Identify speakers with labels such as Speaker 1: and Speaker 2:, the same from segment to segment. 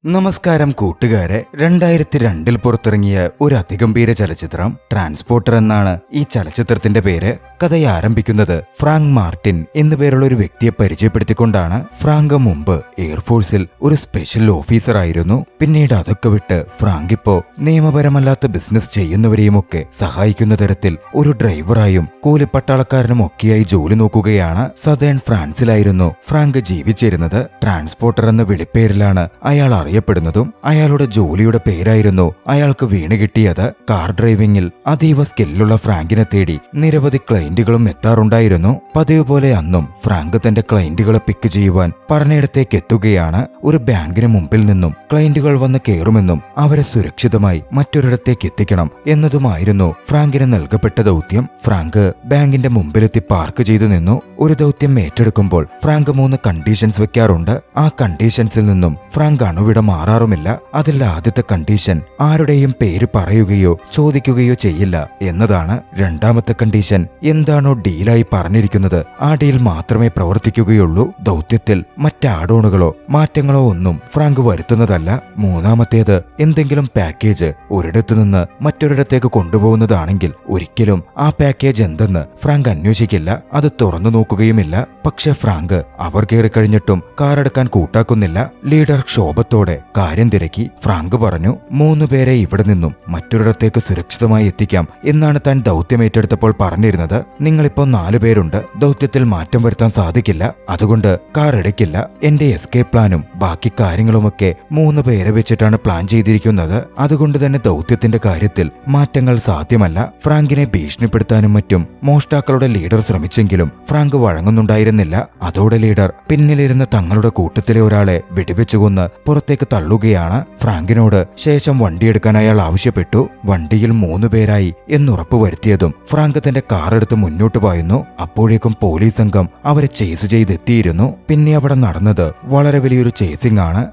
Speaker 1: നമസ്കാരം കൂട്ടുകാരെ, 2002 പുറത്തിറങ്ങിയ ഒരു അതിഗംഭീര ചലച്ചിത്രം ട്രാൻസ്പോർട്ടർ എന്നാണ് ഈ ചലച്ചിത്രത്തിന്റെ പേര്. കഥ ആരംഭിക്കുന്നത് ഫ്രാങ്ക് മാർട്ടിൻ എന്നുപേരുള്ള ഒരു വ്യക്തിയെ പരിചയപ്പെടുത്തിക്കൊണ്ടാണ്. ഫ്രാങ്ക് മുമ്പ് എയർഫോഴ്സിൽ ഒരു സ്പെഷ്യൽ ഓഫീസർ ആയിരുന്നു. പിന്നീട് അതൊക്കെ വിട്ട് ഫ്രാങ്ക് ഇപ്പോ നിയമപരമല്ലാത്ത ബിസിനസ് ചെയ്യുന്നവരെയുമൊക്കെ സഹായിക്കുന്ന തരത്തിൽ ഒരു ഡ്രൈവറായും കൂലിപ്പട്ടാളക്കാരനും ഒക്കെയായി ജോലി നോക്കുകയാണ്. സദേൺ ഫ്രാൻസിലായിരുന്നു ഫ്രാങ്ക് ജീവിച്ചിരുന്നത്. ട്രാൻസ്പോർട്ടർ എന്ന വിളിപ്പേരിലാണ് അയാൾ അറിയപ്പെടുന്നതും അയാളുടെ ജോലിയുടെ പേരായിരുന്നു അയാൾക്ക് വീണ് കിട്ടിയത്. കാർ ഡ്രൈവിംഗിൽ അതീവ സ്കില്ലുള്ള ഫ്രാങ്കിനെ തേടി നിരവധി ക്ലയന്റുകളും എത്താറുണ്ടായിരുന്നു. പതിവ് പോലെ അന്നും ഫ്രാങ്ക് തന്റെ ക്ലയന്റുകളെ പിക്ക് ചെയ്യുവാൻ പറഞ്ഞിടത്തേക്ക് എത്തുകയാണ്. ഒരു ബാങ്കിന് മുമ്പിൽ നിന്നും ക്ലയന്റുകൾ വന്ന് കയറുമെന്നും അവരെ സുരക്ഷിതമായി മറ്റൊരിടത്തേക്ക് എത്തിക്കണം എന്നതുമായിരുന്നു ഫ്രാങ്കിന് നൽകപ്പെട്ട ദൗത്യം. ഫ്രാങ്ക് ബാങ്കിന്റെ മുമ്പിലെത്തി പാർക്ക് ചെയ്തു നിന്നു. ഒരു ദൗത്യം ഏറ്റെടുക്കുമ്പോൾ ഫ്രാങ്ക് 3 കണ്ടീഷൻസ് വെക്കാറുണ്ട്. ആ കണ്ടീഷൻസിൽ നിന്നും ഫ്രാങ്ക് അണുവിട മാറാറുമില്ല. അതിൽ ആദ്യത്തെ കണ്ടീഷൻ ആരുടെയും പേര് പറയുകയോ ചോദിക്കുകയോ ചെയ്യില്ല എന്നതാണ്. രണ്ടാമത്തെ കണ്ടീഷൻ എന്താണോ ഡീലായി പറഞ്ഞിരിക്കുന്നത് ആ ഡീൽ മാത്രമേ പ്രവർത്തിക്കുകയുള്ളൂ. ദൗത്യത്തിൽ മറ്റ് ആഡോണുകളോ മാറ്റങ്ങളോ ഒന്നും ഫ്രാങ്ക് വരുത്തുന്നതല്ല. മൂന്നാമത്തേത് എന്തെങ്കിലും പാക്കേജ് ഒരിടത്തു നിന്ന് മറ്റൊരിടത്തേക്ക് കൊണ്ടുപോകുന്നതാണെങ്കിൽ ഒരിക്കലും ആ പാക്കേജ് എന്തെന്ന് ഫ്രാങ്ക് അന്വേഷിക്കില്ല, അത് തുറന്നു നോക്കുകയുമില്ല. പക്ഷെ ഫ്രാങ്ക് അവർ കയറിക്കഴിഞ്ഞിട്ടും കാറെടുക്കാൻ കൂട്ടാക്കുന്നില്ല. ലീഡർ ക്ഷോഭത്തോടെ കാര്യം തിരക്കി. ഫ്രാങ്ക് പറഞ്ഞു, 3 പേരെ ഇവിടെ നിന്നും മറ്റൊരിടത്തേക്ക് സുരക്ഷിതമായി എത്തിക്കാം എന്നാണ് താൻ ദൗത്യം ഏറ്റെടുത്തപ്പോൾ പറഞ്ഞിരുന്നത്. നിങ്ങളിപ്പോ 4 പേരുണ്ട്. ദൗത്യത്തിൽ മാറ്റം വരുത്താൻ സാധിക്കില്ല, അതുകൊണ്ട് കാർ എടുക്കില്ല. എന്റെ എസ്കേപ്പ് പ്ലാനും ബാക്കി കാര്യങ്ങളുമൊക്കെ 3 പേരെ വെച്ചിട്ടാണ് പ്ലാൻ ചെയ്തിരിക്കുന്നത്. അതുകൊണ്ട് തന്നെ ദൗത്യത്തിന്റെ കാര്യത്തിൽ മാറ്റങ്ങൾ സാധ്യമല്ല. ഫ്രാങ്കിനെ ഭീഷണിപ്പെടുത്താനും മറ്റും മോഷ്ടാക്കളുടെ ലീഡർ ശ്രമിച്ചെങ്കിലും ഫ്രാങ്ക് വഴങ്ങുന്നുണ്ടായിരുന്നില്ല. അതോടെ ലീഡർ പിന്നിലിരുന്ന് തങ്ങളുടെ കൂട്ടത്തിലെ ഒരാളെ വെടിവെച്ചുകൊന്ന് പുറത്തേക്ക് തള്ളുകയാണ്. ഫ്രാങ്കിനോട് ശേഷം വണ്ടിയെടുക്കാൻ അയാൾ ആവശ്യപ്പെട്ടു. വണ്ടിയിൽ 3 പേരായി എന്നുറപ്പ് വരുത്തിയതും ഫ്രാങ്ക് തന്റെ കാറെടുത്ത് മുന്നോട്ട് പായുന്നു. അപ്പോഴേക്കും പോലീസ് സംഘം അവരെ ചേസ് ചെയ്തെത്തിയിരുന്നു. പിന്നെ അവിടെ നടന്നത് വളരെ വലിയൊരു ചേസിംഗ് ആണ്.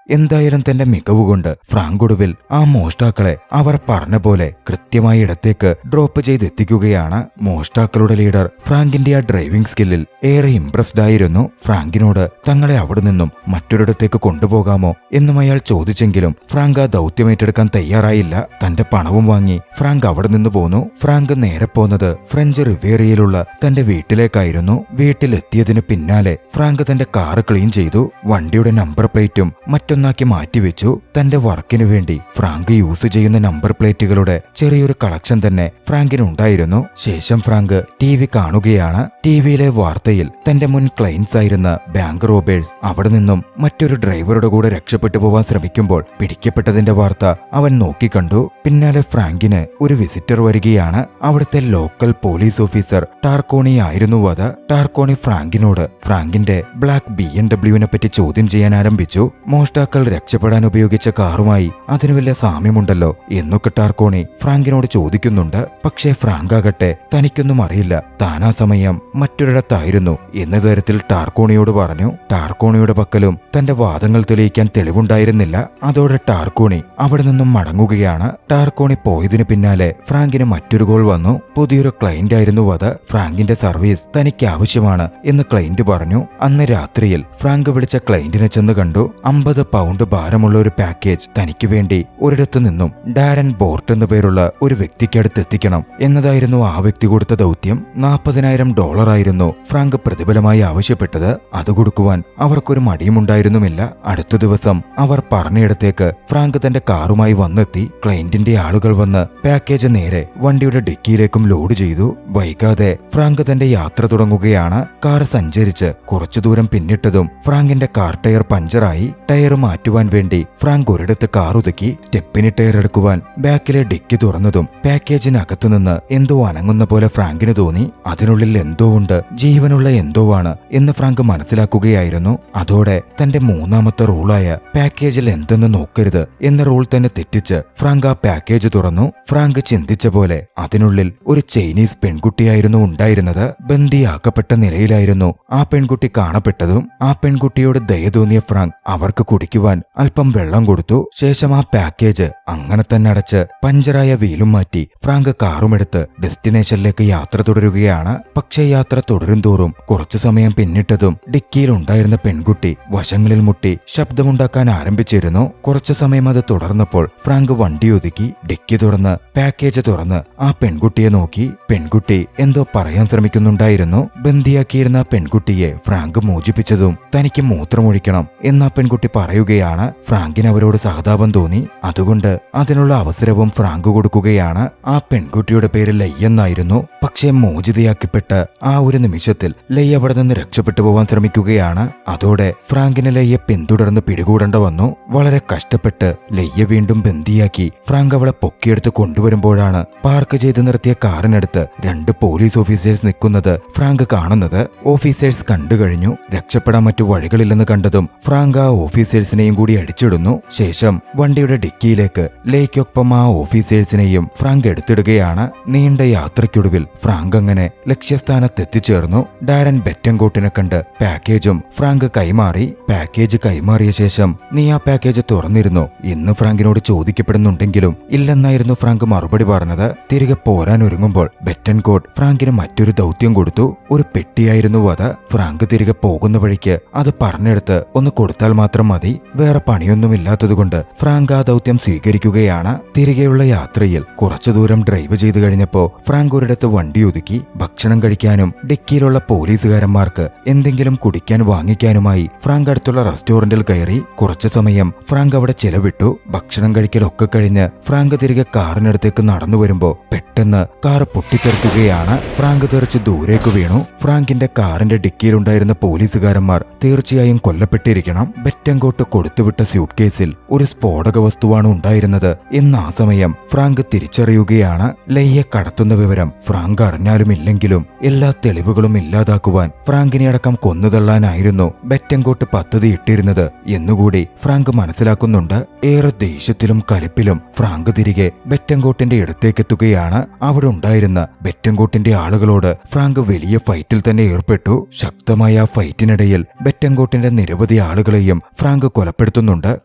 Speaker 1: എന്തായാലും തന്റെ മികവുകൊണ്ട് ഫ്രാങ്ക് ഒടുവിൽ ആ മോഷ്ടാക്കളെ അവർ പറഞ്ഞ പോലെ കൃത്യമായ ഇടത്തേക്ക് ഡ്രോപ്പ് ചെയ്തെത്തിക്കുകയാണ്. മോഷ്ടാക്കളുടെ ലീഡർ ഫ്രാങ്കിന്റെ ആ ഡ്രൈവിംഗ് സ്കില്ലിൽ ഏറെ ഇംപ്രസ്ഡ് ആയിരുന്നു. ഫ്രാങ്കിനോട് തങ്ങളെ അവിടെ നിന്നും മറ്റൊരിടത്തേക്ക് കൊണ്ടുപോകാമോ എന്നും അയാൾ ചോദിച്ചെങ്കിലും ഫ്രാങ്ക് ആ ദൗത്യം ഏറ്റെടുക്കാൻ തയ്യാറായില്ല. തന്റെ പണവും വാങ്ങി ഫ്രാങ്ക് അവിടെ നിന്ന് പോന്നു. ഫ്രാങ്ക് നേരെ പോന്നത് ഫ്രഞ്ച് റിവേറിയയിലുള്ള തന്റെ വീട്ടിലേക്കായിരുന്നു. വീട്ടിലെത്തിയതിന് പിന്നാലെ ഫ്രാങ്ക് തന്റെ കാറ് ക്ലീൻ ചെയ്തു. വണ്ടിയുടെ നമ്പർ പ്ലേറ്റും മറ്റൊന്നാക്കി മാറ്റിവെച്ചു. തന്റെ വർക്കിനു വേണ്ടി ഫ്രാങ്ക് യൂസ് ചെയ്യുന്ന നമ്പർ പ്ലേറ്റുകളുടെ ചെറിയൊരു കളക്ഷൻ തന്നെ ഫ്രാങ്കിനുണ്ടായിരുന്നു. ശേഷം ഫ്രാങ്ക് TV കാണുകയാണ്. TVയിലെ വാർത്തയിൽ തന്റെ മുൻ ക്ലയൻസ് ആയിരുന്ന ബാങ്ക് റോബേഴ്സ് അവിടെ നിന്നും മറ്റൊരു ഡ്രൈവറുടെ കൂടെ രക്ഷപ്പെട്ടു പോവാൻ ശ്രമിക്കുമ്പോൾ പിടിക്കപ്പെട്ടതിന്റെ വാർത്ത അവൻ നോക്കിക്കണ്ടു. പിന്നാലെ ഫ്രാങ്കിന് ഒരു വിസിറ്റർ വരികയാണ്. അവിടുത്തെ ലോക്കൽ പോലീസ് ഓഫീസർ ടാർക്കോണി ആയിരുന്നു അത്. ടാർക്കോണി ഫ്രാങ്കിനോട് ഫ്രാങ്കിന്റെ ബ്ലാക്ക് BMW പറ്റി ചോദ്യം ചെയ്യാൻ ആരംഭിച്ചു. മോഷ്ടാക്കൾ രക്ഷപ്പെടാൻ ഉപയോഗിച്ച കാറുമായി അതിന് വലിയ സാമ്യമുണ്ടല്ലോ എന്നൊക്കെ ടാർക്കോണി ഫ്രാങ്കിനോട് ചോദിക്കുന്നുണ്ട്. പക്ഷേ ഫ്രാങ്ക് ആകട്ടെ തനിക്കൊന്നും അറിയില്ല, താനാ സമയം മറ്റൊരിടത്തായിരുന്നു എന്ന തരത്തിൽ ടാർക്കോണിയോട് പറഞ്ഞു. ടാർക്കോണിയുടെ പക്കലും തന്റെ വാദങ്ങൾ തെളിയിക്കാൻ തെളിവുണ്ടായിരുന്നില്ല. അതോടെ ടാർക്കോണി അവിടെ നിന്നും മടങ്ങുകയാണ്. ടാർക്കോണി പോയതിനു പിന്നാലെ ഫ്രാങ്കിന് മറ്റൊരു കോൾ വന്നു. പുതിയൊരു ക്ലയന്റ് ആയിരുന്നു അത്. ഫ്രാങ്കിന്റെ സർവീസ് തനിക്ക് ആവശ്യമാണ് എന്ന് ക്ലയന്റ് പറഞ്ഞു. അന്ന് രാത്രിയിൽ ഫ്രാങ്ക് വിളിച്ച ക്ലയന്റിനെ ചെന്ന് കണ്ടു. 50 പൗണ്ട് ഭാരമുള്ള ഒരു പാക്കേജ് തനിക്ക് വേണ്ടി ഒരിടത്തു നിന്നും ഡാരൻ ബോർട്ട് എന്നു പേരുള്ള ഒരു വ്യക്തിക്കടുത്ത് എത്തിക്കണം എന്നതായിരുന്നു ആ വ്യക്തി കൊടുത്ത ദൗത്യം. $40,000 ആയിരുന്നു ഫ്രാങ്ക് പ്രതിഫലമായി ആവശ്യപ്പെട്ടത്. അത് കൊടുക്കുവാൻ അവർക്കൊരു മടിയുമുണ്ടായിരുന്നുമില്ല. അടുത്ത ദിവസം അവർ പറഞ്ഞയിടത്തേക്ക് ഫ്രാങ്ക് തന്റെ കാറുമായി വന്നെത്തി. ക്ലയന്റിന്റെ ആളുകൾ വന്ന് പാക്കേജ് നേരെ വണ്ടിയുടെ ഡിക്കിയിലേക്കും ലോഡ് ചെയ്തു. വൈകാതെ ഫ്രാങ്ക് തന്റെ യാത്ര തുടങ്ങുകയാണ്. കാർ സഞ്ചരിച്ച് കുറച്ചു ദൂരം പിന്നിട്ടതും ഫ്രാങ്കിന്റെ കാർ ടയർ പഞ്ചറായി. ടയറും മാറ്റുവാൻ വേണ്ടി ഫ്രാങ്ക് ഒരിടത്ത് കാർ ഒതുക്കി സ്റ്റെപ്പിന് ടയർ എടുക്കുവാൻ ബാക്കിലെ ഡിക്കി തുറന്നതും പാക്കേജിനകത്തുനിന്ന് എന്തോ അനങ്ങുന്ന പോലെ ഫ്രാങ്കിന് തോന്നി. അതിനുള്ളിൽ എന്തോ ഉണ്ട്, ജീവനുള്ള എന്തോ ആണ് എന്ന് ഫ്രാങ്ക് മനസ്സിലാക്കുകയായിരുന്നു. അതോടെ തന്റെ മൂന്നാമത്തെ റൂളായ പാക്കേജിൽ എന്തെന്ന് നോക്കരുത് എന്ന റൂൾ തന്നെ തെറ്റിച്ച് ഫ്രാങ്ക് ആ പാക്കേജ് തുറന്നു. ഫ്രാങ്ക് ചിന്തിച്ച പോലെ അതിനുള്ളിൽ ഒരു ചൈനീസ് പെൺകുട്ടിയായിരുന്നു ഉണ്ടായിരുന്നത്. ബന്ദിയാക്കപ്പെട്ട നിലയിലായിരുന്നു ആ പെൺകുട്ടി കാണപ്പെട്ടതും. ആ പെൺകുട്ടിയോട് ദയ തോന്നിയ ഫ്രാങ്ക് അവർക്ക് കുടിക്കുവാൻ അല്പം വെള്ളം കൊടുത്തു. ശേഷം ആ പാക്കേജ് അങ്ങനെ തന്നെ അടച്ച് പഞ്ചറായ വീലും മാറ്റി ഫ്രാങ്ക് കാറുമെടുത്ത് ഡെസ്റ്റിനേഷനിലേക്ക് യാത്ര തുടരുകയാണ്. പക്ഷേ യാത്ര തുടരും തോറും കുറച്ചു സമയം പിന്നിട്ടതും ഡിക്കിയിൽ ഉണ്ടായിരുന്ന പെൺകുട്ടി വശങ്ങളിൽ മുട്ടി ശബ്ദമുണ്ടാക്കാൻ ആരംഭിച്ചിരുന്നു. കുറച്ചു സമയം അത് തുടർന്നപ്പോൾ ഫ്രാങ്ക് വണ്ടി ഒതുക്കി ഡിക്കി തുറന്ന് പാക്കേജ് തുറന്ന് ആ പെൺകുട്ടിയെ നോക്കി. പെൺകുട്ടി എന്തോ പറയാൻ ശ്രമിക്കുന്നുണ്ടായിരുന്നു. ബന്ദിയാക്കിയിരുന്ന പെൺകുട്ടിയെ ഫ്രാങ്ക് മോചിപ്പിച്ചതും തനിക്ക് മൂത്രമൊഴിക്കണം എന്ന് ആ പെൺകുട്ടി പറയുകയാണ്. ഫ്രാങ്കിന് അവരോട് സഹതാപം തോന്നി. അതുകൊണ്ട് അതിനുള്ള അവസരവും ഫ്രാങ്ക് കൊടുക്കുകയാണ്. ആ പെൺകുട്ടിയുടെ പേര് ലൈ എന്നായിരുന്നു. പക്ഷേ മോചിതയാക്കപ്പെട്ട ആ ഒരു നിമിഷത്തിൽ ലൈ അവിടെ നിന്ന് രക്ഷപ്പെട്ടു പോവാൻ ശ്രമിക്കുകയാണ്. അതോടെ ഫ്രാങ്കിന് ലയ്യെ പിന്തുടർന്ന് പിടികൂടേണ്ട വന്നു. വളരെ കഷ്ടപ്പെട്ട് ലയ്യെ വീണ്ടും ബന്ദിയാക്കി ഫ്രാങ്ക് അവളെ പൊക്കിയെടുത്ത് കൊണ്ടുവരുമ്പോഴാണ് പാർക്ക് ചെയ്ത് നിർത്തിയ കാറിനടുത്ത് 2 പോലീസ് ഓഫീസേഴ്സ് നിൽക്കുന്നത് ഫ്രാങ്ക് കാണുന്നത്. ഓഫീസേഴ്സ് കണ്ടു കഴിഞ്ഞു. രക്ഷപ്പെടാൻ മറ്റു വഴികളില്ലെന്ന് കണ്ടതും ഫ്രാങ്ക് ആ ഓഫീസേഴ്സിനെയും കൂടി അടിച്ചിടുന്നു. ശേഷം വണ്ടിയുടെ ഡിക്കിയിലേക്ക് ലേക്കൊപ്പം ആ ഓഫീസേഴ്സിനെയും ഫ്രാങ്ക് എടുത്തിടുകയാണ്. നീണ്ട യാത്രയ്ക്കൊടുവിൽ ഫ്രാങ്ക് അങ്ങനെ ലക്ഷ്യസ്ഥാനത്തെത്തിച്ചേർന്നു. ഡാരൻ ബെറ്റൻകോട്ടിനെ കണ്ട് പാക്കേജും ഫ്രാങ്ക് കൈമാറി. പാക്കേജ് കൈമാറിയ ശേഷം നീ ആ പാക്കേജ് തുറന്നിരുന്നു ഇന്ന് ഫ്രാങ്കിനോട് ചോദിക്കപ്പെടുന്നുണ്ടെങ്കിലും ഇല്ലെന്നായിരുന്നു ഫ്രാങ്ക് മറുപടി പറഞ്ഞത്. തിരികെ പോരാൻ ഒരുങ്ങുമ്പോൾ ബെറ്റൻകോട്ട് ഫ്രാങ്കിന് മറ്റൊരു ദൗത്യം കൊടുത്തു. ഒരു പെട്ടിയായിരുന്നു അത്. ഫ്രാങ്ക് തിരികെ പോകുന്ന വഴിക്ക് അത് പറഞ്ഞെടുത്ത് ഒന്ന് കൊടുത്താൽ മാത്രം മതി. വേറെ പണിയൊന്നുമില്ലാത്തതുകൊണ്ട് ഫ്രാങ്ക് ആ ദൗത്യം സ്വീകരിക്കുകയാണ്. തിരികെയുള്ള യാത്രയിൽ കുറച്ചു ദൂരം ഡ്രൈവ് ചെയ്തു കഴിഞ്ഞപ്പോ ഫ്രാങ്ക് ഒരിടത്ത് വണ്ടി ഒതുക്കി. ഭക്ഷണം കഴിക്കാനും ഡിക്കിയിലുള്ള പോലീസുകാരന്മാർക്ക് എന്തെങ്കിലും കുടിക്കാൻ വാങ്ങിക്കാനുമായി ഫ്രാങ്ക് അടുത്തുള്ള റെസ്റ്റോറന്റിൽ കയറി. കുറച്ചു സമയം ഫ്രാങ്ക് അവിടെ ചെലവിട്ടു. ഭക്ഷണം കഴിക്കലൊക്കെ കഴിഞ്ഞ് ഫ്രാങ്ക് തിരികെ കാറിനടുത്തേക്ക് നടന്നു വരുമ്പോ പെട്ടെന്ന് കാർ പൊട്ടിത്തെറിക്കുകയാണ്. ഫ്രാങ്ക് തെറിച്ച് ദൂരേക്ക് വീണു. ഫ്രാങ്കിന്റെ കാറിന്റെ ഡിക്കിയിലുണ്ടായിരുന്ന പോലീസുകാരന്മാർ തീർച്ചയായും കൊല്ലപ്പെട്ടിരിക്കണം. ബെറ്റൻകോട്ട് കൊടുത്തുവിട്ട സ്യൂട്ട് കേസിൽ ഒരു സ്ഫോടക വസ്തുവാണ് ഉണ്ടായിരുന്നത് എന്ന് ആ സമയം ഫ്രാങ്ക് തിരിച്ചറിയുകയാണ്. ലയ്യെ കടത്തുന്ന വിവരം ഫ്രാങ്ക് അറിഞ്ഞാലുമില്ലെങ്കിലും എല്ലാ തെളിവുകളും ഇല്ലാതാക്കുവാൻ ഫ്രാങ്കിനെ അടക്കം കൊന്നുതള്ളാനായിരുന്നു ബെറ്റൻകോട്ട് പദ്ധതി ഇട്ടിരുന്നത് എന്നുകൂടി ഫ്രാങ്ക് മനസ്സിലാക്കുന്നുണ്ട്. ഏറെ ദേഷ്യത്തിലും കലിപ്പിലും ഫ്രാങ്ക് തിരികെ ബെറ്റൻകോട്ടിന്റെ അടുത്തേക്കെത്തുകയാണ്. അവിടെ ഉണ്ടായിരുന്ന ബെറ്റൻകോട്ടിന്റെ ആളുകളോട് ഫ്രാങ്ക് വലിയ ഫൈറ്റിൽ തന്നെ ഏർപ്പെട്ടു. ശക്തമായ ആ ഫൈറ്റിനിടയിൽ ബെറ്റൻകോട്ടിന്റെ നിരവധി ആളുകളെയും ഫ്രാങ്ക് കൊലപ്പെടുത്തുന്നുണ്ട്.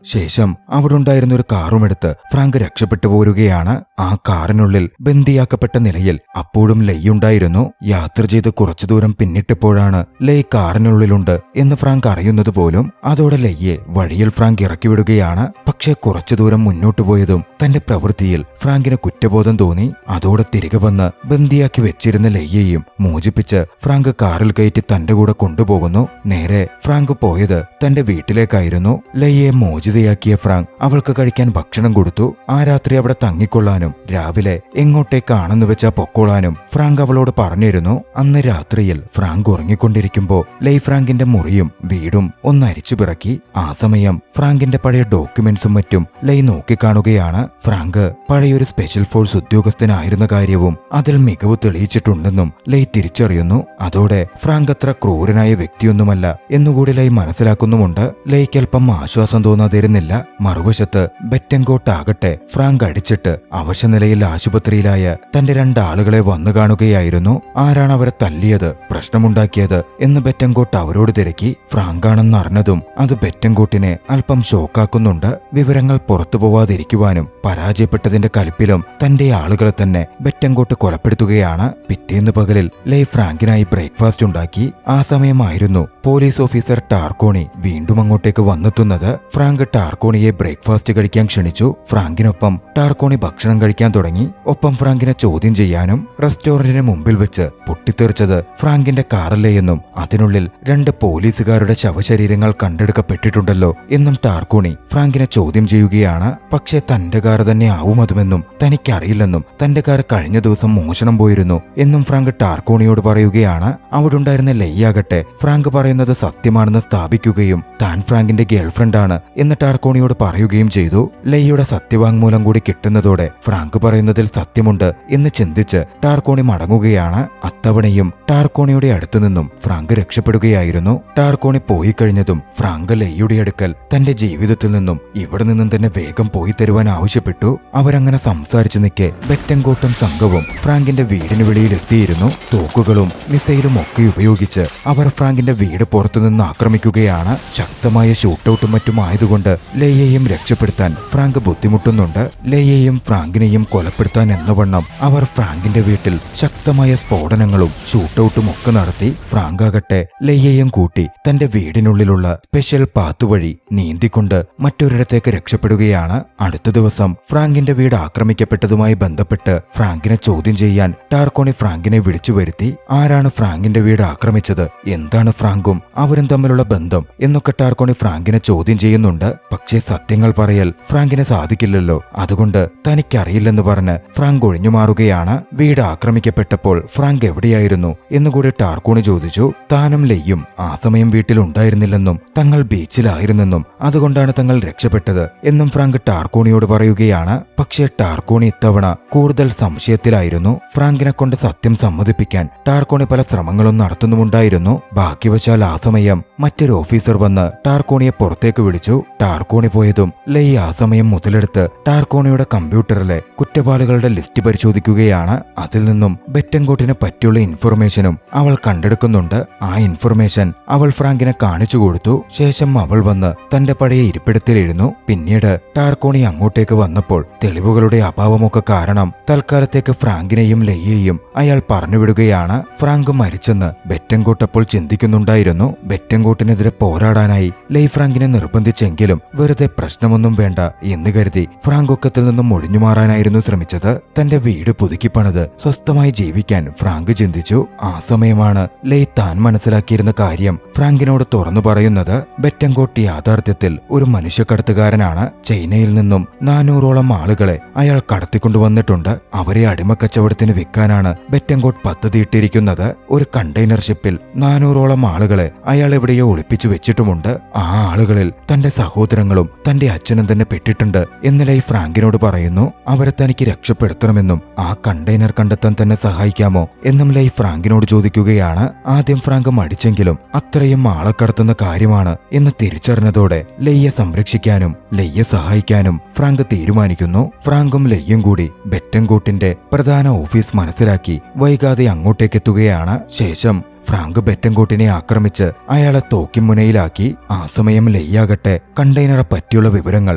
Speaker 1: ശേഷം അവിടെ ഉണ്ടായിരുന്ന ഒരു കാറുമെടുത്ത് ഫ്രാങ്ക് രക്ഷപ്പെട്ടു പോരുകയാണ്. ആ കാറിനുള്ളിൽ ബന്ദിയാക്കപ്പെട്ട നിലയിൽ അപ്പോഴും ലൈ ഉണ്ടായിരുന്നു. യാത്ര ചെയ്ത് കുറച്ചു ദൂരം പിന്നിട്ടപ്പോഴാണ് ലൈ കാറിനുള്ളിലുണ്ട് എന്ന് ഫ്രാങ്ക് അറിയുന്നത് പോലും. അതോടെ ലയ്യെ വഴിയിൽ ഫ്രാങ്ക് ഇറക്കിവിടുകയാണ്. പക്ഷേ കുറച്ചു ദൂരം മുന്നോട്ട് പോയതും തന്റെ പ്രവൃത്തിയിൽ ഫ്രാങ്കിന് കുറ്റബോധം തോന്നി. അതോടെ തിരികെ വന്ന് ബന്ദിയാക്കി വെച്ചിരുന്ന ലയ്യെയും മോചിപ്പിച്ച് ഫ്രാങ്ക് കാറിൽ കയറ്റി തന്റെ കൂടെ കൊണ്ടുപോകുന്നു. നേരെ ഫ്രാങ്ക് പോയത് തന്റെ വീട്ടിലേക്കായിരുന്നു. ലയ്യെ മോചിതയാക്കിയ ഫ്രാങ്ക് അവൾക്ക് കഴിക്കാൻ ഭക്ഷണം കൊടുത്തു. ആ രാത്രി അവിടെ തങ്ങിക്കൊള്ളാനും രാവിലെ എങ്ങോട്ടേക്കാണെന്ന് വെച്ചാ പൊക്കോളാനും ഫ്രാങ്ക് അവളോട് പറഞ്ഞിരുന്നു. അന്ന് രാത്രിയിൽ ഫ്രാങ്ക് ഉറങ്ങിക്കൊണ്ടിരിക്കുമ്പോ ലൈ ഫ്രാങ്കിന്റെ മുറിയും വീടും ഒന്ന് അരിച്ചു പിറക്കി. ആ സമയം ഫ്രാങ്കിന്റെ പഴയ ഡോക്യുമെന്റ്സും മറ്റും ലൈ നോക്കിക്കാണുകയാണ്. ഫ്രാങ്ക് പഴയൊരു സ്പെഷ്യൽ ഫോഴ്സ് ഉദ്യോഗസ്ഥനായിരുന്ന കാര്യവും അതിൽ മികവ് തെളിയിച്ചിട്ടുണ്ടെന്നും ലൈ തിരിച്ചറിയുന്നു. അതോടെ ഫ്രാങ്ക് അത്ര ക്രൂരനായ വ്യക്തിയൊന്നുമല്ല എന്നുകൂടി ലൈ മനസ്സിലാക്കുന്നുമുണ്ട്. ലൈക്ക് അല്പം ആശ്വാസം തോന്നാതിരുന്നില്ല. മറുവശത്ത് ബെറ്റൻകോട്ട് ആകട്ടെ ഫ്രാങ്ക് അടിച്ചിട്ട് അവശനിലയിൽ ആശുപത്രിയിലായ തന്റെ 2 ആളുകളെ വന്നു കാണുകയായിരുന്നു. ആരാണ് അവരെ തല്ലിയത്, പ്രശ്നമുണ്ടാക്കിയത് എന്ന് ബെറ്റൻകോട്ട് അവരോട് തിരക്കി. ഫ്രാങ്കാണെന്നറിഞ്ഞതും അത് ബെറ്റൻകോട്ടിനെ അല്പം ഷോക്കാക്കുന്നുണ്ട്. വിവരങ്ങൾ പുറത്തു പോവാതിരിക്കുവാനും പരാജയപ്പെട്ടതിന്റെ കലിപ്പിലും തന്റെ ആളുകളെ തന്നെ ബെറ്റൻകോട്ട് കൊലപ്പെടുത്തുകയാണ്. പിറ്റേന്ന് പകലിൽ ലൈ ഫ്രാങ്കിനായി ബ്രേക്ക്ഫാസ്റ്റ് ഉണ്ടാക്കി. ആ സമയമായിരുന്നു പോലീസ് ഓഫീസർ ടാർക്കോണി വീണ്ടും അങ്ങോട്ടേക്ക് വന്നെത്തുന്നത്. ഫ്രാങ്ക് ടാർക്കോണിയെ ബ്രേക്ക്ഫാസ്റ്റ് കഴിക്കാൻ ക്ഷണിച്ചു. ഫ്രാങ്കിനൊപ്പം ടാർക്കോണി ഭക്ഷണം കഴിക്കാൻ തുടങ്ങി. ഒപ്പം ഫ്രാങ്കിനെ ചോദ്യം ചെയ്യാനും. റെസ്റ്റോറന്റിന് മുമ്പിൽ വെച്ച് പൊട്ടിത്തെറിച്ചത് ഫ്രാങ്കിന്റെ കാറല്ലേ എന്നും അതിനുള്ളിൽ 2 പോലീസുകാരുടെ ശവശരീരങ്ങൾ കണ്ടെടുക്കപ്പെട്ടിട്ടുണ്ടല്ലോ എന്നും ടാർക്കോണി ഫ്രാങ്കിനെ ചോദ്യം ചെയ്യുകയാണ്. പക്ഷേ തന്റെ കാർ തന്നെ ആവും അതുമെന്നും തനിക്കറിയില്ലെന്നും തന്റെ കാർ കഴിഞ്ഞ ദിവസം മോഷണം പോയിരുന്നു എന്നും ഫ്രാങ്ക് ടാർക്കോണിയോട് പറയുകയാണ്. അവിടുണ്ടായിരുന്ന ലെയ്യാകട്ടെ ഫ്രാങ്ക് പറയുന്നത് സത്യമാണെന്ന് സ്ഥാപിക്കുകയും താൻ ഫ്രാങ്കിന്റെ ഗേൾഫ്രണ്ടാണ് എന്ന് ടാർക്കോണിയോട് പറയുകയും ചെയ്തു. ലെയ്യുടെ സത്യവാങ്മൂലം കൂടി കിട്ടുന്നതോടെ ഫ്രാങ്ക് പറയുന്നതിൽ സത്യമുണ്ട് എന്ന് ചിന്തിച്ച് ടാർക്കോണി മടങ്ങുകയാണ്. അത്തവണയും ടാർക്കോണിയുടെ അടുത്തു നിന്നും ഫ്രാങ്ക് രക്ഷപ്പെടുകയായിരുന്നു. ടാർക്കോണി പോയി കഴിഞ്ഞതും ഫ്രാങ്ക് ലെയ്യുടെ അടുക്കൽ തന്റെ ജീവിതത്തിൽ നിന്നും ഇവിടെ നിന്നും തന്നെ വേഗം പോയി തരുവാൻ ആവശ്യപ്പെട്ടു. അവരങ്ങനെ സംസാരിച്ചു നിൽക്കെ ബെറ്റൻകോട്ടും സംഘവും ഫ്രാങ്കിന്റെ വീടിന് വെളിയിലെത്തിയിരുന്നു. തോക്കുകളും മിസൈലും ഒക്കെ ഉപയോഗിച്ച് അവർ ഫ്രാങ്കിന്റെ വീട് പുറത്തുനിന്ന് ആക്രമിക്കുകയാണ്. ശക്തമായ ഷൂട്ടൌട്ടും മറ്റും ആയതുകൊണ്ട് ലെയ്യെയും രക്ഷപ്പെടുത്താൻ ഫ്രാങ്ക് ബുദ്ധിമുട്ടുന്നുണ്ട്. ലെയ്യെയും ഫ്രാങ്കിനെയും കൊലപ്പെടുത്താൻ എന്നവണ്ണം അവർ ഫ്രാങ്കിന്റെ വീട്ടിൽ ശക്തമായ സ്ഫോടനങ്ങളും ഷൂട്ടൌട്ടും ഒക്കെ നടത്തി. ഫ്രാങ്ക് ആകട്ടെ ലെയ്യെയും കൂട്ടി തന്റെ വീടിനുള്ളിലുള്ള സ്പെഷ്യൽ പാത്ത് വഴി നീന്തിക്കൊണ്ട് മറ്റൊരിടത്തേക്ക് രക്ഷപ്പെടുകയാണ്. അടുത്ത ദിവസം ഫ്രാങ്കിന്റെ വീട് ആക്രമിക്കപ്പെട്ടതുമായി ബന്ധപ്പെട്ട് ഫ്രാങ്കിനെ ചോദ്യം ചെയ്യാൻ ടാർക്കോണി ഫ്രാങ്കിനെ വിളിച്ചു വരുത്തി. ആരാണ് ഫ്രാങ്കിന്റെ വീട് ആക്രമിച്ചത്, എന്താണ് ഫ്രാങ്കും അവരും തമ്മിലുള്ള ബന്ധം എന്നൊക്കെ ടാർക്കോണി ഫ്രാങ്കിനെ ചോദ്യം ചെയ്യുന്നുണ്ട്. പക്ഷേ സത്യങ്ങൾ പറയൽ ഫ്രാങ്കിനെ സാധിക്കില്ലല്ലോ. അതുകൊണ്ട് തനിക്കറിയില്ലെന്ന് പറഞ്ഞ് ഫ്രാങ്ക് ഒഴിഞ്ഞു മാറുകയാണ്. വീട് ആക്രമിക്കപ്പെട്ടപ്പോൾ ഫ്രാങ്ക് എവിടെയായിരുന്നു എന്നുകൂടി ടാർക്കോണി ചോദിച്ചു. താനും ലെയ്യും ആ സമയം വീട്ടിലുണ്ടായിരുന്നില്ലെന്നും തങ്ങൾ ബീച്ചിലായിരുന്നെന്നും അതുകൊണ്ടാണ് തങ്ങൾ രക്ഷപ്പെട്ടത് എന്നും ഫ്രാങ്ക് ടാർക്കോണിയോട് പറയുകയാണ്. പക്ഷേ ടാർക്കോണി ഇത്തവണ കൂടുതൽ സംശയത്തിലായിരുന്നു. ഫ്രാങ്കിനെ കൊണ്ട് സത്യം സമ്മതിപ്പിക്കാൻ ടാർക്കോണി പല ശ്രമങ്ങളും നടത്തുന്നുമുണ്ടായിരുന്നു. ഭാഗ്യവശാൽ ആ സമയം മറ്റൊരു ഓഫീസർ വന്ന് ടാർക്കോണിയെ പുറത്തേക്ക് വിളിച്ചു. ടാർക്കോണി പോയതും ലെയ് ആ സമയം മുതലെടുത്ത് ടാർക്കോണിയുടെ കമ്പ്യൂട്ടറിലെ കുറ്റവാളികളുടെ ലിസ്റ്റ് പരിശോധിക്കുകയാണ്. അതിൽ നിന്നും ബെറ്റൻകോട്ടിനെ പറ്റിയുള്ള ഇൻഫർമേഷനും അവൾ കണ്ടെടുക്കുന്നുണ്ട്. ആ ഇൻഫർമേഷൻ അവൾ ഫ്രാങ്കിനെ കാണിച്ചു കൊടുത്തു. ശേഷം അവൾ വന്ന് തന്റെ പഴയ ഇരിപ്പിടത്തിലിരുന്നു. പിന്നീട് ടാർക്കോണി അങ്ങോട്ടേക്ക് വന്നപ്പോൾ തെളിവുകളുടെ അഭാവമൊക്കെ കാരണം തൽക്കാലത്തേക്ക് ഫ്രാങ്കിനെയും ലെയ്യെയും അയാൾ പറഞ്ഞുവിടുകയാണ്. ഫ്രാങ്ക് മരിച്ചെന്ന് ബെറ്റൻകോട്ട് അപ്പോൾ ചിന്തിക്കുന്നുണ്ടായിരുന്നു. ബെറ്റൻകോട്ടിനെതിരെ പോരാടാനായി ലെയ് ഫ്രാങ്കിനെ നിർബന്ധിച്ചെങ്കിലും വെറുതെ പ്രശ്നമൊന്നും വേണ്ട എന്ന് കരുതി ഫ്രാങ്ക് ഒക്കത്തിൽ നിന്നും ഒഴിഞ്ഞുമാറാനായിരുന്നു ശ്രമിച്ചത്. തന്റെ വീട് പുതുക്കിപ്പണത് സ്വസ്ഥമായി ജീവിക്കാൻ ഫ്രാങ്ക് ചിന്തിച്ചു. ആ സമയമാണ് ലെയ് താൻ മനസ്സിലാക്കിയിരുന്ന കാര്യം ഫ്രാങ്കിനോട് തുറന്നു പറയുന്നത്. ബെറ്റൻകോട്ട് യാഥാർത്ഥ്യത്തിൽ ഒരു മനുഷ്യക്കടത്തുകാരനാണ്. ചൈനയിൽ നിന്നും 400ഓളം ആളുകളെ അയാൾ കടത്തിക്കൊണ്ടുവന്നിട്ടുണ്ട്. അവരെ അടിമക്കച്ചവടത്തിന് വിൽക്കാനാണ് ബെറ്റൻകോട്ട് പദ്ധതിയിട്ടിരിക്കുന്നത്. ഒരു കണ്ടെയ്നർ ഷിപ്പിൽ 400ഓളം ആളുകളെ അയാൾ എവിടെയോ ഒളിപ്പിച്ചു വെച്ചിട്ടുമുണ്ട്. ആ ആളുകളിൽ തന്റെ സഹോദരങ്ങളും തന്റെ അച്ഛനും തന്നെ പെട്ടിട്ടുണ്ട് എന്ന് ലെയ് ഫ്രാങ്കിനോട് പറയുന്നു. അവരെ തനിക്ക് രക്ഷപ്പെടുത്തണമെന്നും ആ കണ്ടെയ്നർ കണ്ടെത്താൻ തന്നെ സഹായിക്കാമോ എന്നും ലെയ് ഫ്രാങ്കിനോട് ചോദിക്കുകയാണ്. ആദ്യം ഫ്രാങ്ക് മടിച്ചെങ്കിലും അത്രയും ആളെ കടത്തുന്ന കാര്യമാണ് എന്ന് തിരിച്ചറിഞ്ഞതോടെ ലെയ്യെ സംരക്ഷിക്കാനും ലെയ്യെ സഹായിക്കാനും ഫ്രാങ്ക് തീരുമാനിക്കുന്നു. ഫ്രാങ്കും ലെയ്യും കൂടി ബെറ്റൻകോട്ടിന്റെ പ്രധാന ഓഫീസ് മനസ്സിലാക്കി വൈകാതെ അങ്ങോട്ടേക്കെത്തുകയാണ്. ശേഷം ഫ്രാങ്ക് ബെറ്റൻകോട്ടിനെ ആക്രമിച്ച് അയാളെ തോക്കിമുനയിലാക്കി. ആ സമയം ലെയ്യാകട്ടെ കണ്ടെയ്നറെ പറ്റിയുള്ള വിവരങ്ങൾ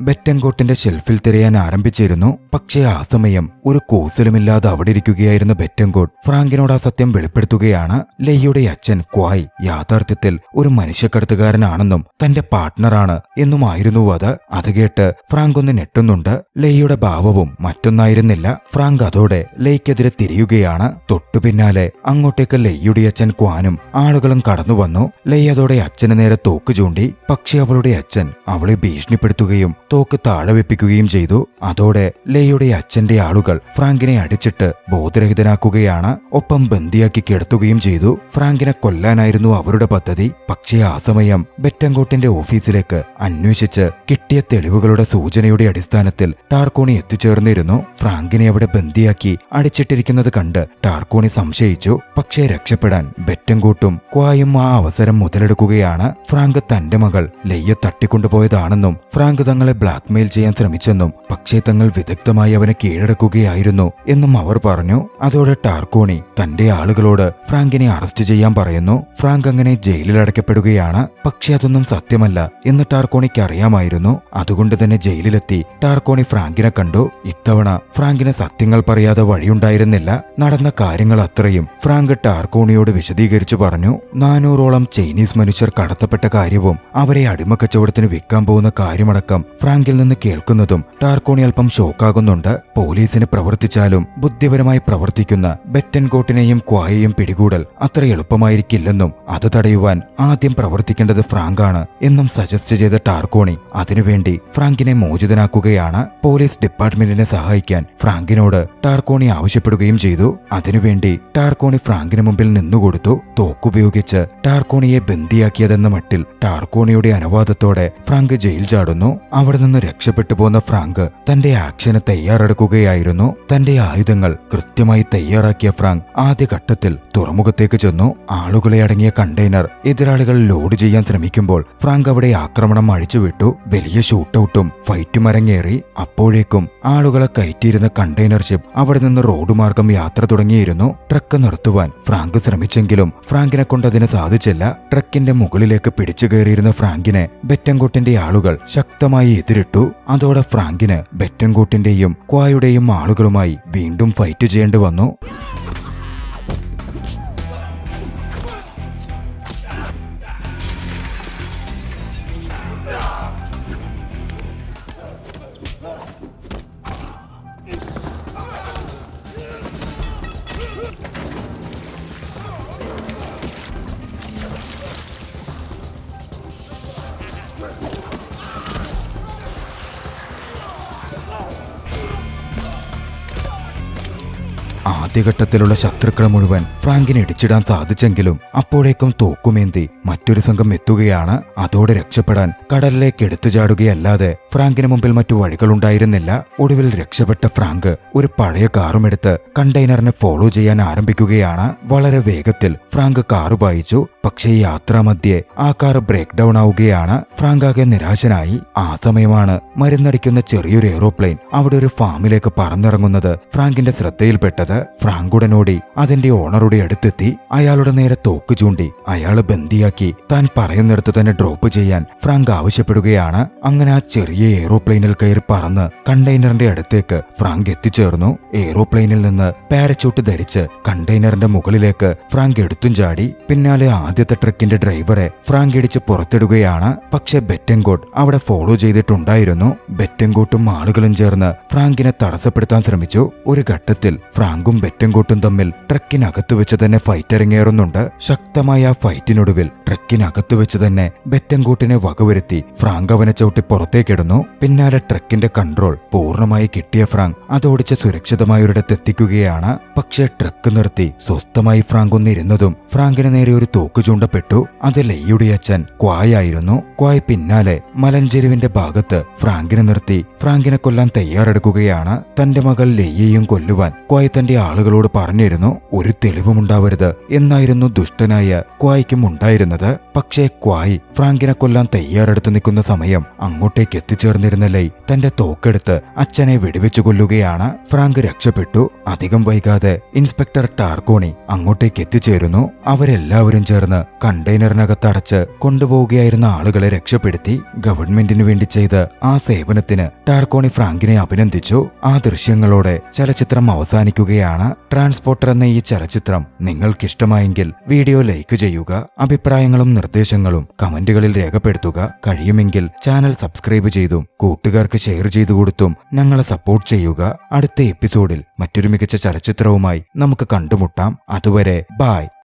Speaker 1: ബെറ്റൻകോട്ടിന്റെ ഷെൽഫിൽ തിരയാൻ ആരംഭിച്ചിരുന്നു. പക്ഷേ ആ സമയം ഒരു കൂസലുമില്ലാതെ അവിടെ ഇരിക്കുകയായിരുന്ന ബെറ്റൻകോട്ട് ഫ്രാങ്കിനോട് ആ സത്യം വെളിപ്പെടുത്തുകയാണ്. ലെയ്യുടെ അച്ഛൻ ക്വായ് യാഥാർത്ഥ്യത്തിൽ ഒരു മനുഷ്യക്കടത്തുകാരനാണെന്നും തന്റെ പാർട്ട്ണറാണ് എന്നുമായിരുന്നു അത്. അത് കേട്ട് ഫ്രാങ്ക് ഒന്ന് ഞെട്ടുന്നുണ്ട്. ലെയ്യുടെ ഭാവവും മറ്റൊന്നായിരുന്നില്ല. ഫ്രാങ്ക് അതോടെ ലെയ്ക്കെതിരെ തിരിയുകയാണ്. തൊട്ടു പിന്നാലെ അങ്ങോട്ടേക്ക് ലെയ്യുടെ അച്ഛൻ ക്വാനും ആളുകളും കടന്നു വന്നു. ലെയ് അതോടെ അച്ഛന് നേരെ തോക്ക് ചൂണ്ടി. പക്ഷെ അവളുടെ അച്ഛൻ അവളെ ഭീഷണിപ്പെടുത്തുകയും തോക്ക് താഴെ വെപ്പിക്കുകയും ചെയ്തു. അതോടെ ലെയ്യുടെ അച്ഛന്റെ ആളുകൾ ഫ്രാങ്കിനെ അടിച്ചിട്ട് ബോധരഹിതനാക്കുകയാണ്. ഒപ്പം ബന്ദിയാക്കി കിടത്തുകയും ചെയ്തു. ഫ്രാങ്കിനെ കൊല്ലാനായിരുന്നു അവരുടെ പദ്ധതി. പക്ഷേ ആ സമയം ബെറ്റൻകോട്ടിന്റെ ഓഫീസിലേക്ക് അന്വേഷിച്ച് കിട്ടിയ തെളിവുകളുടെ സൂചനയുടെ അടിസ്ഥാനത്തിൽ ടാർക്കോണി എത്തിച്ചേർന്നിരുന്നു. ഫ്രാങ്കിനെ അവിടെ ബന്ദിയാക്കി അടിച്ചിട്ടിരിക്കുന്നത് കണ്ട് ടാർക്കോണി സംശയിച്ചു. പക്ഷേ രക്ഷപ്പെടാൻ ബെറ്റൻകോട്ടും ക്വായും ആ അവസരം മുതലെടുക്കുകയാണ്. ഫ്രാങ്ക് തന്റെ മകൾ ലെയ്യെ തട്ടിക്കൊണ്ടുപോയതാണെന്നും ഫ്രാങ്ക് തങ്ങളെ ബ്ലാക്ക്മെയിൽ ചെയ്യാൻ ശ്രമിച്ചെന്നും പക്ഷേ തങ്ങൾ വിദഗ്ധമായി അവനെ കീഴടക്കുകയായിരുന്നു എന്നും അവർ പറഞ്ഞു. അതോടെ ടാർക്കോണി തന്റെ ആളുകളോട് ഫ്രാങ്കിനെ അറസ്റ്റ് ചെയ്യാൻ പറയുന്നു. ഫ്രാങ്ക് അങ്ങനെ ജയിലിൽ അടയ്ക്കപ്പെടുകയാണ്. പക്ഷെ അതൊന്നും സത്യമല്ല എന്ന് ടാർക്കോണിക്ക് അറിയാമായിരുന്നു. അതുകൊണ്ട് തന്നെ ജയിലിലെത്തി ടാർക്കോണി ഫ്രാങ്കിനെ കണ്ടു. ഇത്തവണ ഫ്രാങ്കിന് സത്യങ്ങൾ പറയാതെ വഴിയുണ്ടായിരുന്നില്ല. നടന്ന കാര്യങ്ങൾ അത്രയും ഫ്രാങ്ക് ടാർക്കോണിയോട് വിശദീകരിച്ചു വിശദീകരിച്ചു പറഞ്ഞു. 400ഓളം ചൈനീസ് മനുഷ്യർ കടത്തപ്പെട്ട കാര്യവും അവരെ അടിമക്കച്ചവടത്തിന് വിൽക്കാൻ പോകുന്ന കാര്യമടക്കം ഫ്രാങ്കിൽ നിന്ന് കേൾക്കുന്നതും ടാർക്കോണി അല്പം ഷോക്കാകുന്നുണ്ട്. പോലീസിന് പ്രവർത്തിച്ചാലും ബുദ്ധിപരമായി പ്രവർത്തിക്കുന്ന ബെറ്റൻകോട്ടിനെയും ക്വായെയും പിടികൂടൽ അത്ര എളുപ്പമായിരിക്കില്ലെന്നും അത് തടയുവാൻ ആദ്യം പ്രവർത്തിക്കേണ്ടത് ഫ്രാങ്കാണ് എന്നും സജസ്റ്റ് ചെയ്ത ടാർക്കോണി അതിനുവേണ്ടി ഫ്രാങ്കിനെ മോചിതനാക്കുകയാണ്. പോലീസ് ഡിപ്പാർട്ട്മെന്റിനെ സഹായിക്കാൻ ഫ്രാങ്കിനോട് ടാർക്കോണി ആവശ്യപ്പെടുകയും ചെയ്തു. അതിനുവേണ്ടി ടാർക്കോണി ഫ്രാങ്കിന് മുമ്പിൽ നിന്നുകൊടുത്തു. തോക്കുപയോഗിച്ച് ടാർക്കോണിയെ ബന്ദിയാക്കിയതെന്ന മട്ടിൽ ടാർക്കോണിയുടെ അനുവാദത്തോടെ ഫ്രാങ്ക് ജയിൽ ചാടുന്നു. അവിടെ നിന്ന് രക്ഷപ്പെട്ടു പോന്ന ഫ്രാങ്ക് തന്റെ ആക്ഷന് തയ്യാറെടുക്കുകയായിരുന്നു. തന്റെ ആയുധങ്ങൾ കൃത്യമായി തയ്യാറാക്കിയ ഫ്രാങ്ക് ആദ്യഘട്ടത്തിൽ തുറമുഖത്തേക്ക് ചെന്നു. ആളുകളെ അടങ്ങിയ കണ്ടെയ്നർ എതിരാളികൾ ലോഡ് ചെയ്യാൻ ശ്രമിക്കുമ്പോൾ ഫ്രാങ്ക് അവിടെ ആക്രമണം അഴിച്ചുവിട്ടു. വലിയ ഷൂട്ടൌട്ടും ഫൈറ്റും അരങ്ങേറി. അപ്പോഴേക്കും ആളുകളെ കയറ്റിയിരുന്ന കണ്ടെയ്നർ ഷിപ്പ് അവിടെ നിന്ന് റോഡ് മാർഗം യാത്ര തുടങ്ങിയിരുന്നു. ട്രക്ക് നിർത്തുവാൻ ഫ്രാങ്ക് ശ്രമിച്ചെങ്കിലും ഫ്രാങ്കിനെ കൊണ്ടതിന് സാധിച്ചില്ല. ട്രക്കിന്റെ മുകളിലേക്ക് പിടിച്ചു കയറിയിരുന്ന ഫ്രാങ്കിനെ ബെറ്റൻകോട്ടിന്റെ ആളുകൾ ശക്തമായി എതിരിട്ടു. അതോടെ ഫ്രാങ്കിന് ബെറ്റൻകോട്ടിന്റെയും ക്വായുടെയും ആളുകളുമായി വീണ്ടും ഫൈറ്റ് ചെയ്യേണ്ടി വന്നു. ആദ്യഘട്ടത്തിലുള്ള ശത്രുക്കളെ മുഴുവൻ ഫ്രാങ്കിനെ ഇടിച്ചിടാൻ സാധിച്ചെങ്കിലും അപ്പോഴേക്കും തോക്കുമേന്തി മറ്റൊരു സംഘം എത്തുകയാണ്. അതോടെ രക്ഷപ്പെടാൻ കടലിലേക്ക് എടുത്തു ചാടുകയല്ലാതെ ഫ്രാങ്കിന് മുമ്പിൽ മറ്റു വഴികളുണ്ടായിരുന്നില്ല. ഒടുവിൽ രക്ഷപ്പെട്ട ഫ്രാങ്ക് ഒരു പഴയ കാറുമെടുത്ത് കണ്ടെയ്നറിനെ ഫോളോ ചെയ്യാൻ ആരംഭിക്കുകയാണ്. വളരെ വേഗത്തിൽ ഫ്രാങ്ക് കാറ് പായിച്ചു. പക്ഷേ യാത്രാമധ്യേ ആ കാർ ബ്രേക്ക് ഡൗൺ ആവുകയാണ്. ഫ്രാങ്ക് ആകെ നിരാശനായി. ആ സമയമാണ് മരുന്നടിക്കുന്ന ചെറിയൊരു എയ്റോപ്ലെയിൻ അവിടെ ഒരു ഫാമിലേക്ക് പറന്നിറങ്ങുന്നത് ഫ്രാങ്കിന്റെ ശ്രദ്ധയിൽപ്പെട്ടത്. ഫ്രാങ്കുടനോടി അതിന്റെ ഓണറുടെ അടുത്തെത്തി. അയാളുടെ നേരെ തോക്ക് ചൂണ്ടി അയാളെ ബന്ദിയാക്കി താൻ പറയുന്നിടത്ത് തന്നെ ഡ്രോപ്പ് ചെയ്യാൻ ഫ്രാങ്ക് ആവശ്യപ്പെടുകയാണ്. അങ്ങനെ ആ ചെറിയ എയ്റോപ്ലെയിനിൽ കയറി പറന്ന് കണ്ടെയ്നറിന്റെ അടുത്തേക്ക് ഫ്രാങ്ക് എത്തിച്ചേർന്നു. എയ്റോപ്ലെയിനിൽ നിന്ന് പാരച്യൂട്ട് ധരിച്ച് കണ്ടെയ്നറിന്റെ മുകളിലേക്ക് ഫ്രാങ്ക് എടുത്തും ചാടി. പിന്നാലെ ആദ്യത്തെ ട്രക്കിന്റെ ഡ്രൈവറെ ഫ്രാങ്ക് ഇടിച്ച് പുറത്തിടുകയാണ്. പക്ഷെ ബെറ്റൻകോട്ട് അവിടെ ഫോളോ ചെയ്തിട്ടുണ്ടായിരുന്നു. ബെറ്റൻകോട്ടും ആളുകളും ചേർന്ന് ഫ്രാങ്കിനെ തടസ്സപ്പെടുത്താൻ ശ്രമിച്ചു. ഒരു ഘട്ടത്തിൽ ഫ്രാങ്കും ബെറ്റൻകോട്ടും തമ്മിൽ ട്രക്കിനകത്ത് വെച്ച് തന്നെ ഫൈറ്റ് അരങ്ങേറുന്നുണ്ട്. ശക്തമായ ആ ഫൈറ്റിനൊടുവിൽ ട്രക്കിനകത്ത് വെച്ച് തന്നെ ബെറ്റൻകോട്ടിനെ വകവരുത്തി ഫ്രാങ്ക് അവനെ ചവിട്ടി പുറത്തേക്കിടുന്നു. പിന്നാലെ ട്രക്കിന്റെ കൺട്രോൾ പൂർണ്ണമായി കിട്ടിയ ഫ്രാങ്ക് അതോടിച്ച് സുരക്ഷിതമായൊരിടത്തെത്തിക്കുകയാണ്. പക്ഷേ ട്രക്ക് നിർത്തി സ്വസ്ഥമായി ഫ്രാങ്ക് ഒന്നിരുന്നതും ഫ്രാങ്കിന് നേരെ ഒരു തോക്ക് ചൂണ്ടപ്പെട്ടു. അത് ലെയ്യുടെ അച്ഛൻ ക്വായായിരുന്നു. ക്വായ് പിന്നാലെ മലഞ്ചെരുവിന്റെ ഭാഗത്ത് ഫ്രാങ്കിനെ നിർത്തി ഫ്രാങ്കിനെ കൊല്ലാൻ തയ്യാറെടുക്കുകയാണ്. തന്റെ മകൾ ലെയ്യയും കൊല്ലുവാൻ ക്വായ് തന്റെ ആളുകളോട് പറഞ്ഞിരുന്നു. ഒരു തെളിവുമുണ്ടാവരുത് എന്നായിരുന്നു ദുഷ്ടനായ ക്വായ്ക്കും ഉണ്ടായിരുന്നത്. പക്ഷേ ക്വായ് ഫ്രാങ്കിനെ കൊല്ലാൻ തയ്യാറെടുത്ത് നിൽക്കുന്ന സമയം അങ്ങോട്ടേക്ക് എത്തിച്ചേർന്നിരുന്ന ലൈ തന്റെ തോക്കെടുത്ത് അച്ഛനെ വെടിവെച്ചു കൊല്ലുകയാണ്. ഫ്രാങ്ക് രക്ഷപ്പെട്ടു. അധികം വൈകാതെ ഇൻസ്പെക്ടർ ടാർക്കോണി അങ്ങോട്ടേക്ക് എത്തിച്ചേരുന്നു. അവരെല്ലാവരും ചേർന്ന് കണ്ടെയ്നറിനകത്തടച്ച് കൊണ്ടുപോവുകയായിരുന്ന ആളുകളെ രക്ഷപ്പെടുത്തി. ഗവൺമെന്റിനു വേണ്ടി ചെയ്ത ആ സേവനത്തിന് ടാർക്കോണി ഫ്രാങ്കിനെ അഭിനന്ദിച്ചു. ആ ദൃശ്യങ്ങളോടെ ചലച്ചിത്രം അവസാനിക്കുകയാണ്. ട്രാൻസ്പോർട്ടർ എന്ന ഈ ചലച്ചിത്രം നിങ്ങൾക്കിഷ്ടമായെങ്കിൽ വീഡിയോ ലൈക്ക് ചെയ്യുക. അഭിപ്രായങ്ങളും നിർദ്ദേശങ്ങളും കമന്റുകളിൽ രേഖപ്പെടുത്തുക. കഴിയുമെങ്കിൽ ചാനൽ സബ്സ്ക്രൈബ് ചെയ്തും കൂട്ടുകാർക്ക് ഷെയർ ചെയ്തു കൊടുത്തും ഞങ്ങളെ സപ്പോർട്ട് ചെയ്യുക. അടുത്ത എപ്പിസോഡിൽ മറ്റൊരു മികച്ച ചലച്ചിത്രവുമായി നമുക്ക് കണ്ടുമുട്ടാം. അതുവരെ ബൈ.